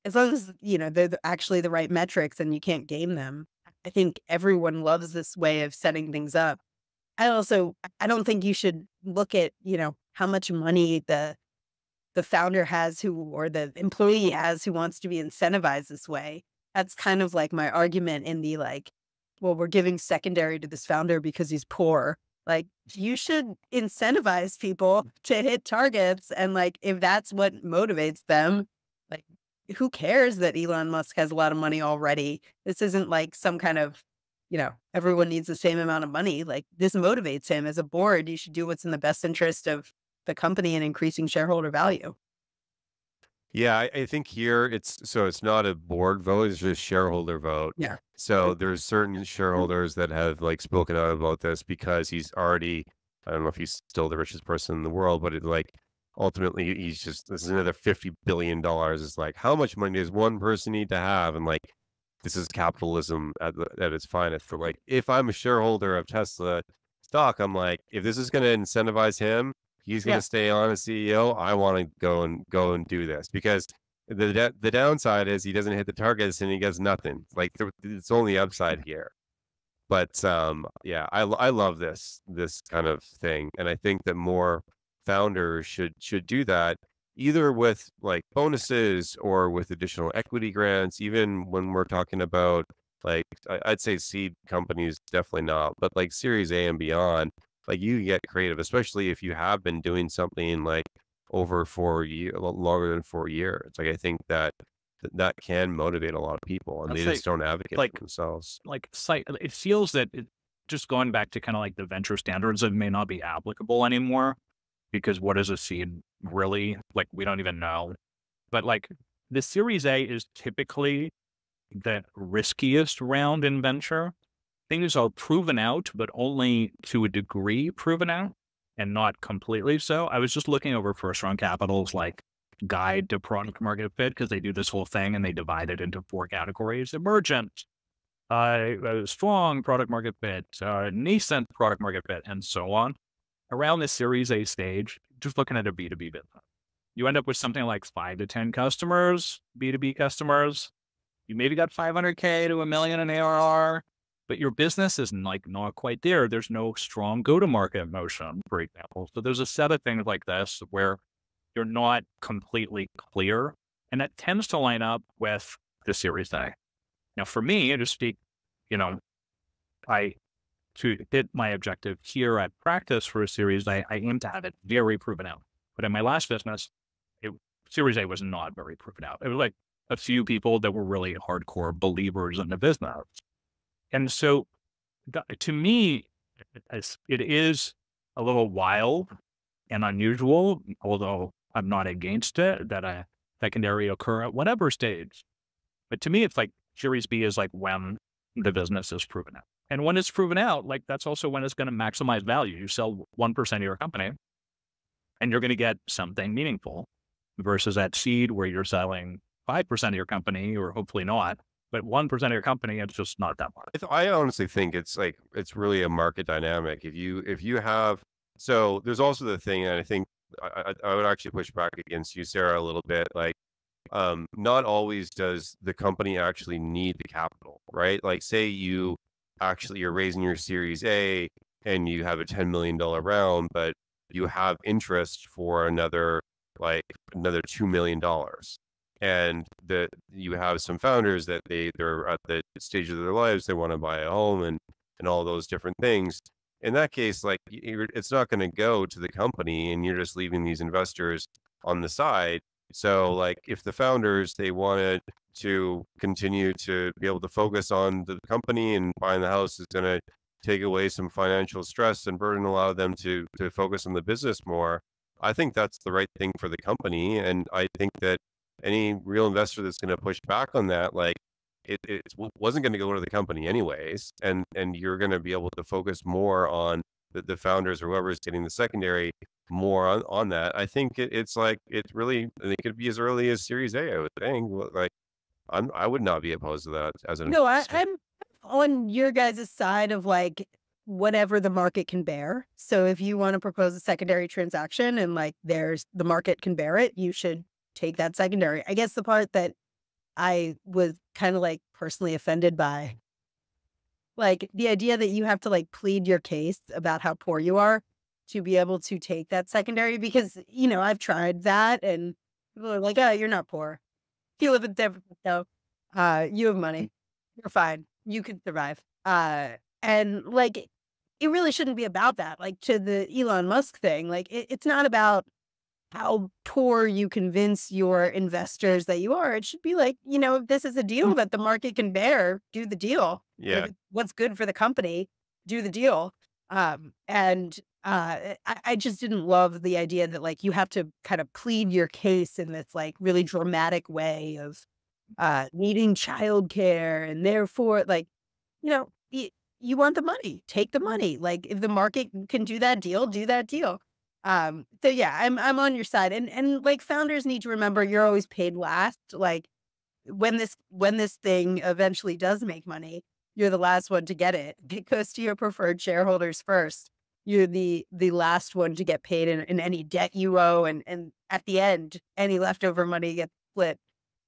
Speaker 3: as long as, you know, they're actually the right metrics and you can't game them, I think everyone loves this way of setting things up. I don't think you should look at, you know, how much money the founder has or the employee has who wants to be incentivized this way. That's kind of like my argument in the like, well, we're giving secondary to this founder because he's poor. Like, you should incentivize people to hit targets. And like, if that's what motivates them, like, who cares that Elon Musk has a lot of money already? This isn't like some kind of, you know, everyone needs the same amount of money. Like, this motivates him. As a board, you should do what's in the best interest of the company and increasing shareholder value.
Speaker 1: Yeah, I think here it's not a board vote, it's just shareholder vote.
Speaker 3: Yeah.
Speaker 1: So there's certain shareholders that have like spoken out about this because he's already, I don't know if he's still the richest person in the world, but it like ultimately this is another $50 billion. It's like, how much money does one person need to have? And like, this is capitalism at its finest. For like, if I'm a shareholder of Tesla stock, I'm like, if this is going to incentivize him, he's going to stay on as CEO. I want to go and do this, because the downside is he doesn't hit the targets and he gets nothing. Like, it's only upside here. But yeah, I love this kind of thing, and I think that more founders should do that, either with like bonuses or with additional equity grants. Even when we're talking about like, I'd say seed companies, definitely not, but like Series A and beyond. Like, you get creative, especially if you have been doing something like over 4 years, longer than 4 years. Like, I think that can motivate a lot of people, and they just don't advocate for themselves.
Speaker 2: Like, it feels that just going back to kind of like the venture standards, it may not be applicable anymore, because what is a seed really? Like, we don't even know. But like, the Series A is typically the riskiest round in venture. Things are proven out, but only to a degree proven out and not completely so. I was just looking over First Round Capital's like guide to product market fit, because they do this whole thing and they divide it into 4 categories: emergent, strong product market fit, nascent product market fit, and so on. Around the Series A stage, just looking at a B2B business, you end up with something like 5 to 10 customers, B2B customers. You maybe got 500K to $1 million in ARR, but your business is like not quite there. There's no strong go-to-market motion, for example. So there's a set of things like this where you're not completely clear, and that tends to line up with the Series A. Now, for me, to speak, to hit my objective here at practice for a Series A, I aim to have it very proven out. But in my last business, Series A was not very proven out. It was like a few people that were really hardcore believers in the business. And so to me, it is a little wild and unusual, although I'm not against it, that a secondary occur at whatever stage. But to me, it's like Series B is like when the business is proven out. And when it's proven out, like that's also when it's going to maximize value. You sell 1% of your company and you're going to get something meaningful, versus at seed where you're selling 5% of your company, or hopefully not, but 1% of your company, it's just not that much.
Speaker 1: I honestly think it's really a market dynamic. If you have, so there's also the thing, and I think I would actually push back against you, Sarah, a little bit. Like, not always does the company actually need the capital, right? Like, say you're raising your Series A and you have a $10 million round, but you have interest for another $2 million. And that you have some founders that they're at the stage of their lives, they want to buy a home and all those different things. In that case, like, it's not going to go to the company, and you're just leaving these investors on the side. So like, if the founders, they wanted to continue to be able to focus on the company, and buying the house is going to take away some financial stress and burden, allow them to focus on the business more, I think that's the right thing for the company. And I think that any real investor that's going to push back on that, like, it wasn't going to go to the company anyways, and you're going to be able to focus more on the founders or whoever is getting the secondary more on that. I think it's like, it could be as early as Series A, I would think. Like, I would not be opposed to that as an
Speaker 3: No, I'm on your guys' side of like whatever the market can bear. So if you want to propose a secondary transaction and like the market can bear it, you should take that secondary. I guess the part that I was kind of like personally offended by, like the idea that you have to like plead your case about how poor you are to be able to take that secondary, because, I've tried that and people are like, oh, you're not poor. You live in San Francisco. You have money. You're fine. You can survive. And like, it really shouldn't be about that. Like, to the Elon Musk thing, like it's not about how poor you convince your investors that you are. It should be like, if this is a deal that the market can bear, do the deal.
Speaker 1: Yeah.
Speaker 3: What's good for the company, do the deal. I just didn't love the idea that like you have to kind of plead your case in this like really dramatic way of needing childcare, and therefore like, you want the money, take the money. Like, if the market can do that deal, do that deal. So yeah, I'm on your side, and like founders need to remember you're always paid last. Like, when this thing eventually does make money, you're the last one to get it. It goes to your preferred shareholders first. You're the last one to get paid in any debt you owe, and at the end, any leftover money gets split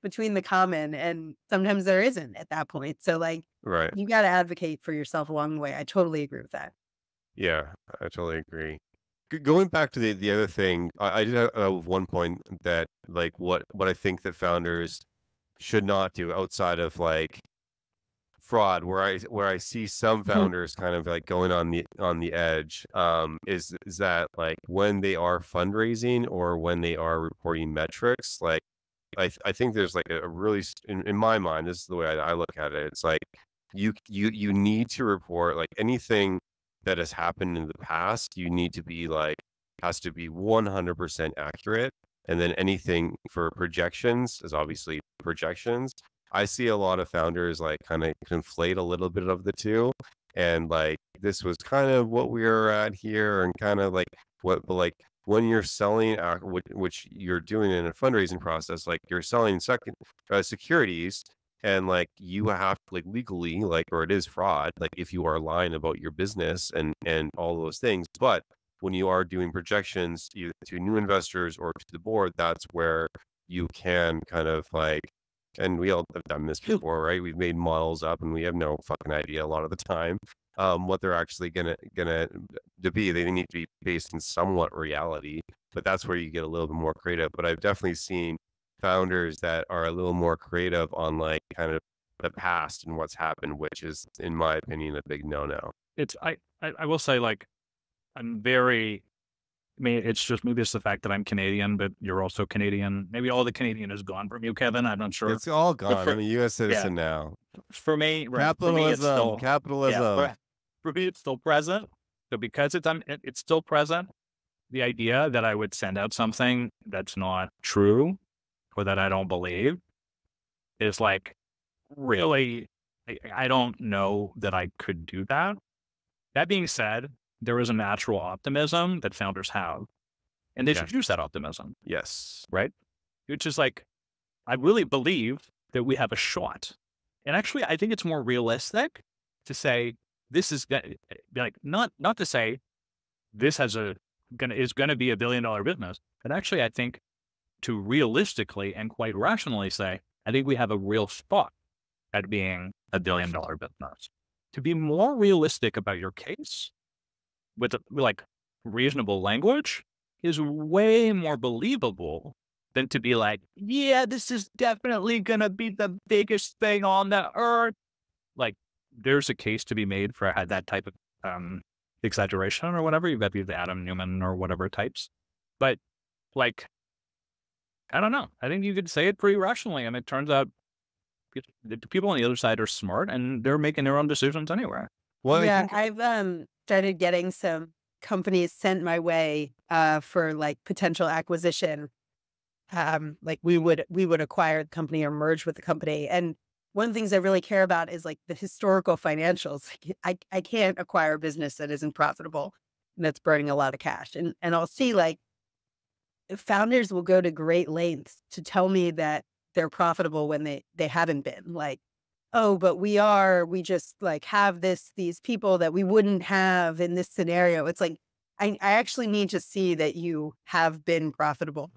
Speaker 3: between the common, and sometimes there isn't at that point. So like,
Speaker 1: right,
Speaker 3: you got to advocate for yourself along the way. I totally agree with that.
Speaker 1: Yeah, I totally agree. Going back to the other thing, I did have one point that, like, what I think that founders should not do outside of like fraud, where I see some founders kind of like going on the edge, is that like when they are fundraising or when they are reporting metrics, like I think there's like a really, in my mind, this is the way I look at it. It's like you need to report like anything that has happened in the past. You need to be like, has to be 100% accurate. And then anything for projections is obviously projections. I see a lot of founders like kind of conflate a little bit of the two. And like, this was kind of what we were at here, and kind of like what, but like when you're selling, which you're doing in a fundraising process, like you're selling securities, and like you have like legally, like, or it is fraud, like if you are lying about your business and all those things. But when you are doing projections either to new investors or to the board, that's where you can kind of like, and we all have done this before, right? We've made models up and we have no fucking idea a lot of the time what they're actually gonna to be. They need to be based in somewhat reality, but that's where you get a little bit more creative. But I've definitely seen founders that are a little more creative on like kind of the past and what's happened, which is, in my opinion, a big no-no.
Speaker 2: It's I will say, like, I'm very, I mean, it's just, maybe it's the fact that I'm Canadian, but you're also Canadian. Maybe all the Canadian is gone from you, Kevin. I'm not sure.
Speaker 1: It's all gone. I'm a U.S. citizen now.
Speaker 2: For me,
Speaker 1: Capitalism.
Speaker 2: Yeah, for me, it's still present. So because it's still present, the idea that I would send out something that's not true or that I don't believe is like, really, I don't know that I could do that. That being said, there is a natural optimism that founders have, and they should use that optimism.
Speaker 1: Yes.
Speaker 2: Right? Which is like, I really believe that we have a shot. And actually, I think it's more realistic to say this is like, not to say this is going to be $1 billion business, but actually, I think to realistically and quite rationally say, I think we have a real shot at being $1 billion business. To be more realistic about your case with like reasonable language is way more believable than to be like, yeah, this is definitely going to be the biggest thing on the earth. Like, there's a case to be made for that type of exaggeration or whatever. You've got the Adam Newman or whatever types. But like, I don't know. I think you could say it pretty rationally. And it turns out the people on the other side are smart and they're making their own decisions anyway.
Speaker 3: Well, yeah, I've started getting some companies sent my way for like potential acquisition. Like we would acquire the company or merge with the company. And one of the things I really care about is like the historical financials. I can't acquire a business that isn't profitable and that's burning a lot of cash. And I'll see like founders will go to great lengths to tell me that they're profitable when they haven't been. Like, oh, but we just like have these people that we wouldn't have in this scenario. It's like, I actually need to see that you have been profitable.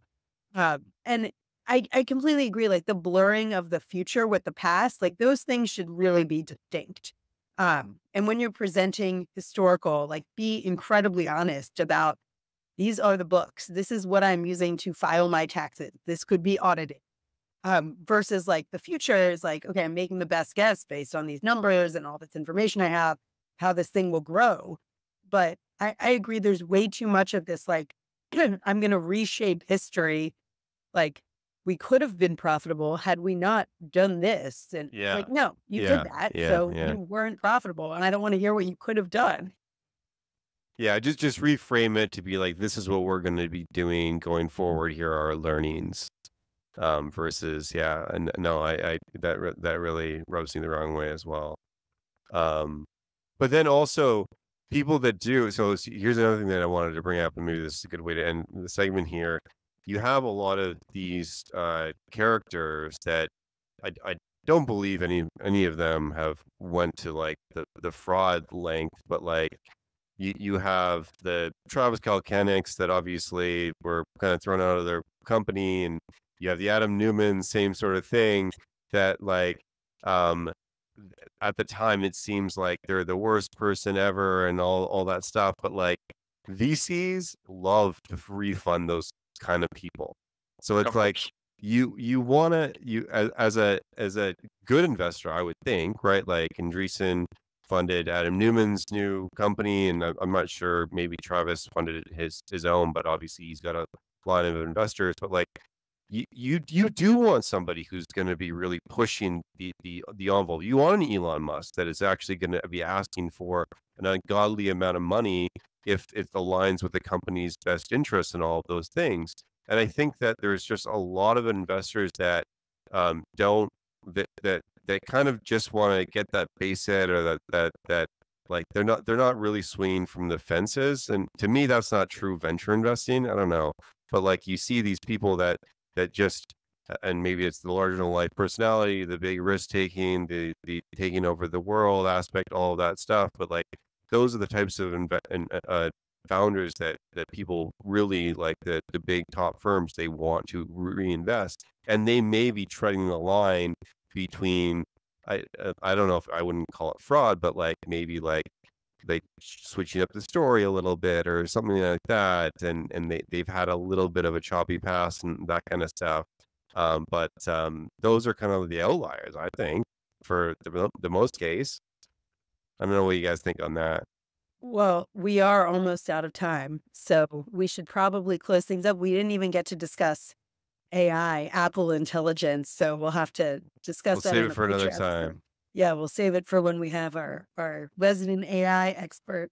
Speaker 3: And I completely agree. Like the blurring of the future with the past, like those things should really be distinct. And when you're presenting historical, like be incredibly honest about these are the books. This is what I'm using to file my taxes. This could be audited. Versus like the future is like, okay, I'm making the best guess based on these numbers and all this information I have, how this thing will grow. But I agree, there's way too much of this, like, I'm going to reshape history. Like, we could have been profitable had we not done this. And like, no, you did that. So you weren't profitable. And I don't want to hear what you could have done.
Speaker 1: Yeah, just reframe it to be like, this is what we're going to be doing going forward. Here are our learnings. Versus, and no, that really rubs me the wrong way as well. But then also people that do, so here's another thing that I wanted to bring up, and maybe this is a good way to end the segment here. You have a lot of these characters that I don't believe any of them have went to like the fraud length, but like you have the Travis Kalanick's that obviously were kind of thrown out of their company, and you have the Adam Newman, same sort of thing, that like at the time it seems like they're the worst person ever and all that stuff, but like VCs love to refund those kind of people. So it's like you want to, as a good investor, I would think, right? Like Andreessen funded Adam Newman's new company, and I'm not sure, maybe Travis funded his own, but obviously he's got a line of investors. But like you do want somebody who's going to be really pushing the envelope. You want an Elon Musk that is actually going to be asking for an ungodly amount of money if it aligns with the company's best interests and all of those things. And I think that there's just a lot of investors that don't that kind of just want to get that base hit, or that like they're not really swinging from the fences. And to me, that's not true venture investing. I don't know, but like you see these people that just, and maybe it's the larger than life personality, the big risk taking, the taking over the world aspect, all of that stuff. But like those are the types of founders that people really like, the big top firms, they want to reinvest, and they may be treading the line between, I don't know if I wouldn't call it fraud, but like maybe like switching up the story a little bit or something like that, and they've had a little bit of a choppy past and that kind of stuff. But those are kind of the outliers, I think, for the most case. I don't know what you guys think on that.
Speaker 3: Well, we are almost out of time, so we should probably close things up. We didn't even get to discuss AI, Apple Intelligence, so we'll have to discuss that.
Speaker 1: We'll save
Speaker 3: in
Speaker 1: it for another
Speaker 3: future episode.
Speaker 1: time.
Speaker 3: Yeah, we'll save it for when we have our resident AI expert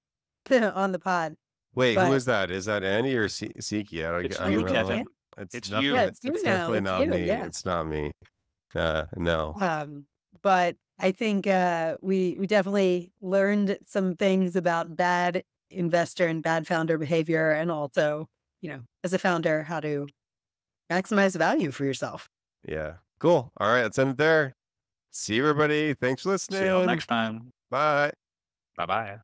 Speaker 3: on the pod.
Speaker 1: Wait,
Speaker 3: But
Speaker 1: who is that? Is that Andy or Siqi?
Speaker 2: It's
Speaker 1: I
Speaker 2: you,
Speaker 1: don't know.
Speaker 2: Kevin.
Speaker 1: It's
Speaker 2: It's
Speaker 1: nothing.
Speaker 2: you.
Speaker 3: yeah, it's you
Speaker 1: It's
Speaker 3: now.
Speaker 1: definitely
Speaker 3: It's
Speaker 1: not
Speaker 3: you,
Speaker 1: me.
Speaker 3: yeah.
Speaker 1: It's not me. No.
Speaker 3: But I think we definitely learned some things about bad investor and bad founder behavior, and also, as a founder, how to maximize value for yourself.
Speaker 1: Yeah. Cool. All right. Let's end it there. See you, everybody. Thanks for listening.
Speaker 2: See you all next time.
Speaker 1: Bye.
Speaker 2: Bye-bye.